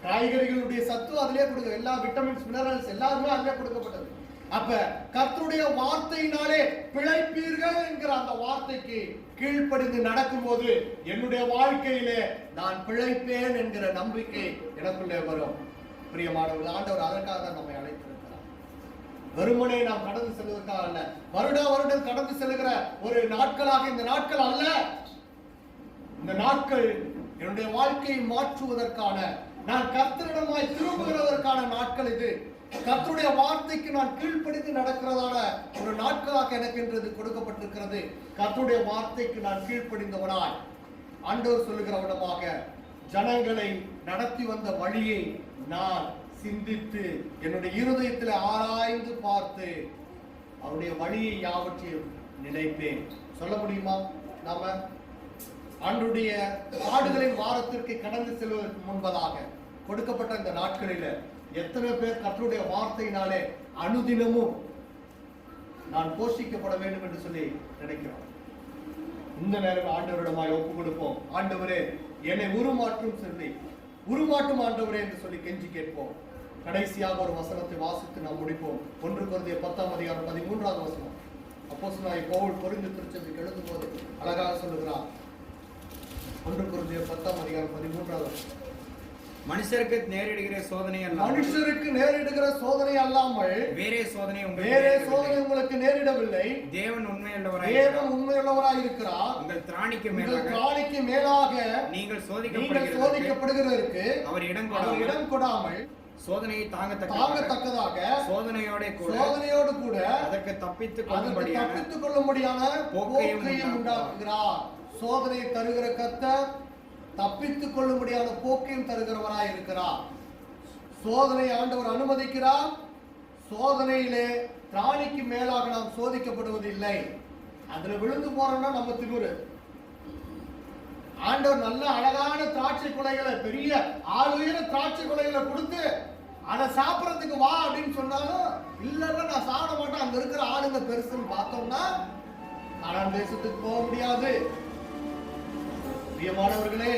காய்கறிகளுடைய சத்து அதிலே கொடுக்க, எல்லா விட்டமின்ஸ் மினரல்ஸ் எல்லாருமே அதிலே கொடுக்கப்பட்டது. அப்ப கர்த்தருடைய வார்த்தையினாலே பிழைப்பீர்கள் என்கிற அந்த வார்த்தைக்கு கீழ்ப்படிந்து நடக்கும்போது என்னுடைய வாழ்க்கையிலே நான் பிழைப்பேன் என்கிற நம்பிக்கை எனக்குள்ளே வரும். பிரியமானவர்கள், ஆண்டவர் அதற்காக தான் நம்மை அழைத்திருக்கிறார். வெறுமனே நாம் கடந்து செல்வதற்காக அல்ல, வருடம் கடந்து செல்கிற ஒரு நாட்களாக இந்த நாட்கள் அல்ல. இந்த நாட்கள் என்னுடைய வாழ்க்கையை மாற்றுவதற்கான, நான் கர்த்தரிடமாய் திரும்புகிறதற்கான நாட்கள். இது கர்த்தருடைய வார்த்தைக்கு நான் கீழ்ப்படிந்து நடக்கிறதான ஒரு நாட்களாக எனக்கு என்றது கொடுக்கப்பட்டிருக்கிறது. கர்த்தருடைய வார்த்தைக்கு நான் கீழ்ப்படிந்தவனாய் ஆண்டவர் சொல்லுகிறவனமாக ஜனங்களை நடத்தி வந்த வழியை நான் சிந்தித்து என்னுடைய இருதயத்தில் ஆராய்ந்து பார்த்து அவருடைய வழியை யாவற்றையும் நினைப்பேன். சொல்ல முடியுமா? நாம ஆண்டுடைய பாடுகளின் வாரத்திற்கு கடந்து செல்வதற்கு முன்பதாக கொடுக்கப்பட்ட இந்த நாட்களில எத்தனை பேர் கர்த்தருடைய வார்த்தையினாலே அனுதினமும் நான் போஷிக்கப்பட வேண்டும் என்று சொல்லி நினைக்கிறோம்? இந்த நேரம் ஆண்டவரிடமாய் ஒப்பு கொடுப்போம். ஆண்டவரே, என்னை உருமாற்றும் ஆண்டவரே என்று சொல்லி கெஞ்சி கேட்போம். கடைசியாக ஒரு வசனத்தை வாசித்து நாம் முடிப்போம். 1 கொரிந்தியர் 10:13 வசனம். அப்போஸ்தலனாகிய பவுல் கொரிந்து திருச்சபைக்கு எழுதும் போது அழகாக சொல்லுகிறார். 1 கொரிந்தியர் 10:13 மனுஷருக்கு நேரிடுகிற சோதனை அல்லாமல், மனுஷருக்கு நேரிடுகிற சோதனை அல்லாமல் வேறே சோதனை உங்களுக்கு நேரிடவில்லை. தேவன் உண்மையுள்ளவராய் இருக்கிறார். உங்கள் திராணிக்கு மேலாக நீங்கள் சோதிக்கப்படுகிறதற்கு அவர் இடம் கொடாமல் சோதனையை தாங்கத்தக்கதாக சோதனையோடு கூட அதற்கு தப்பித்துக் கொள்ளும்படியான போக்கையும் உண்டாக்குகிறார். சோதனையை தருகிற கர்த்தர் தப்பித்துக் கொள்ளும்படியான போக்கையும் தருகிறவராய் இருக்கிறார். சோதனை ஆண்டவர் அனுமதிக்கிறார். சோதனையிலே திராணிக்கு மேலாக நாம் சோதிக்கப்படுவதில்லை. அதுல விழுந்து போறோம்னா நம்ம திமிரு. ஆண்டவர் நல்ல அழகான திராட்சை குலைகளை, பெரிய ஆளுயர திராட்சை குலைகளை கொடுத்து அதை சாப்பிடறதுக்கு வா அப்படின்னு சொன்னாலும் இல்லன்னா நான் சாப்பிட மாட்டேன், அங்க இருக்கிற ஆளுங்க பெருசுன்னு பார்த்தோம்னா கானான் தேசத்துக்கு போக முடியாது. பிரியமானவர்களே,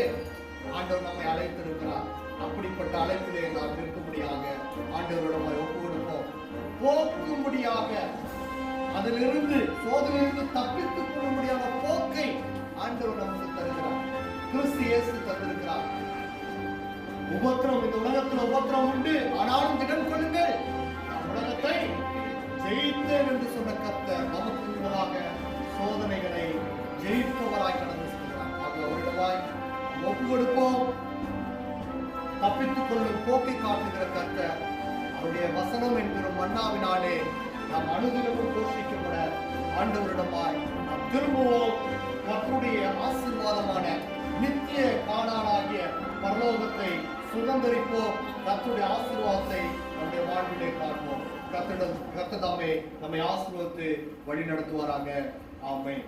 ஆண்டவர் நம்மை அழைத்திருக்கிறார். அப்படிப்பட்ட அழைப்பிலே நாம் இருக்கும்படியாக ஆண்டவரிடம் ஒப்பு கொடுப்போம். போக்கும்படியாக, அதிலிருந்து சோதனையிலிருந்து தப்பித்துக் கொள்ளும்படியான போக்கை ஆண்டவர் நமக்கு தருகிறார். கிறிஸ்து இயேசு தந்திருக்கிறார். உபத்திரம், இந்த உலகத்தில் உபத்திரம் உண்டு, ஆனாலும் திடன் கொள்ளுங்கள், உலகத்தை ஜெயித்தேன் என்று சொன்ன கர்த்தர் நமக்கு முன்னதாக சோதனைகளை ஜெயிப்பவராய் கடந்து அவரிடமாய் ஒப்பு கொடுப்போம். தப்பித்துக் கொள்ளும் போக்கை காட்டுகிற கர்த்தர் அவருடைய வசனம் என்கிற மன்னாவினாலே நாம் அனுதினமும் போஷிக்கப்பட ஆண்டவரிடமாய் நாம் திரும்புவோம். கர்த்தருடைய ஆசீர்வாதமான நித்திய காணானாகிய பரலோகத்தை சுதந்திரிப்போம். கர்த்தருடைய ஆசீர்வாதத்தை நம்முடைய வாழ்விலே காண்போம். கர்த்தர் தாமே நம்மை ஆசீர்வதித்து வழி நடத்துவாராங்க. ஆமென்.